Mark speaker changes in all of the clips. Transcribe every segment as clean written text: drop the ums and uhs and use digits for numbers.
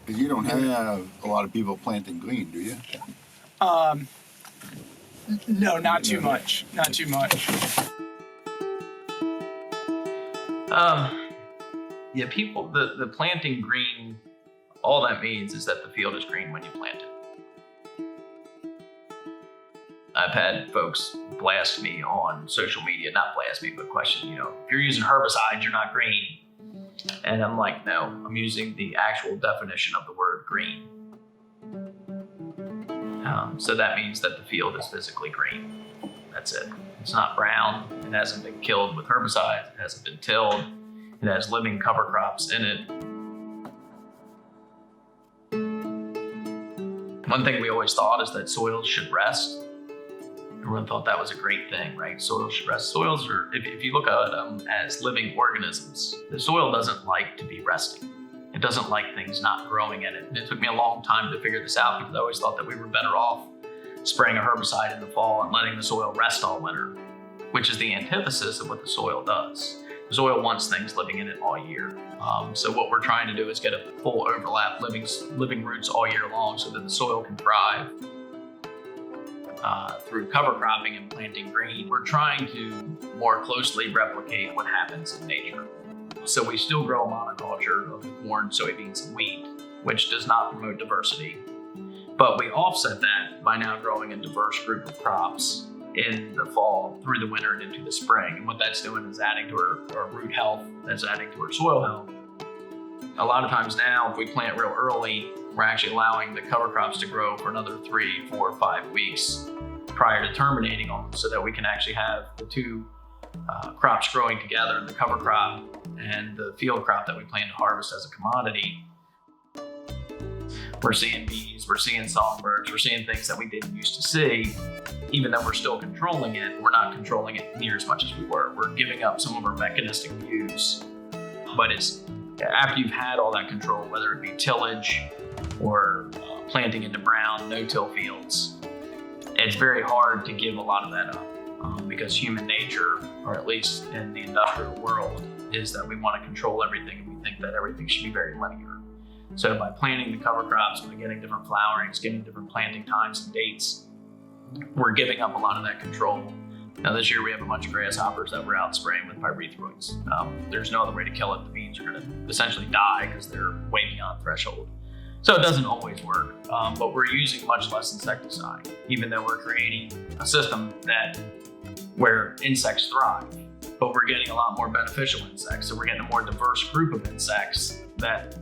Speaker 1: Because you don't have a lot of people planting green, do you?
Speaker 2: No, not too much. Not too much.
Speaker 3: Yeah, people, the planting green, all that means is that the field is green when you plant it. I've had folks blast me on social media, not blast me, but question, if you're using herbicides, you're not green. And I'm like, no, I'm using the actual definition of the word green. So that means that the field is physically green. That's it. It's not brown. It hasn't been killed with herbicides. It hasn't been tilled. It has living cover crops in it. One thing we always thought is that soils should rest. Everyone thought that was a great thing, right? Soils should rest. Soils are, if you look at them as living organisms, the soil doesn't like to be resting. It doesn't like things not growing in it. And it took me a long time to figure this out because I always thought that we were better off spraying a herbicide in the fall and letting the soil rest all winter, which is the antithesis of what the soil does. The soil wants things living in it all year. So what we're trying to do is get a full overlap, living roots all year long so that the soil can thrive. Through cover cropping and planting green, we're trying to more closely replicate what happens in nature. So we still grow a monoculture of corn, soybeans, and wheat, which does not promote diversity. But we offset that by now growing a diverse group of crops in the fall, through the winter, and into the spring. And what that's doing is adding to our root health, that's adding to our soil health. A lot of times now, if we plant real early, we're actually allowing the cover crops to grow for another 3, 4, 5 weeks prior to terminating them so that we can actually have the two crops growing together, the cover crop and the field crop that we plan to harvest as a commodity. We're seeing bees, we're seeing songbirds, we're seeing things that we didn't used to see. Even though we're still controlling it, we're not controlling it near as much as we were. We're giving up some of our mechanistic views. But it's after you've had all that control, whether it be tillage or planting into brown, no-till fields, it's very hard to give a lot of that up because human nature, or at least in the industrial world, is that we want to control everything and we think that everything should be very linear. So by planting the cover crops, by getting different flowerings, getting different planting times and dates, we're giving up a lot of that control. Now this year we have a bunch of grasshoppers that we're out spraying with pyrethroids. There's no other way to kill it. The beans are going to essentially die because they're way beyond threshold. So it doesn't always work, but we're using much less insecticide, even though we're creating a system where insects thrive, but we're getting a lot more beneficial insects. So we're getting a more diverse group of insects that,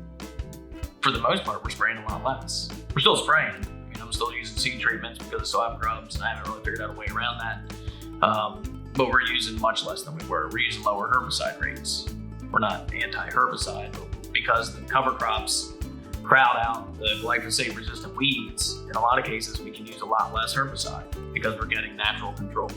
Speaker 3: for the most part, we're spraying a lot less. We're still spraying. I'm still using seed treatments because I still have grubs and I haven't really figured out a way around that. But we're using much less than we were. We're using lower herbicide rates. We're not anti-herbicide, but because the cover crops crowd out the glyphosate-resistant weeds, in a lot of cases we can use a lot less herbicide because we're getting natural control.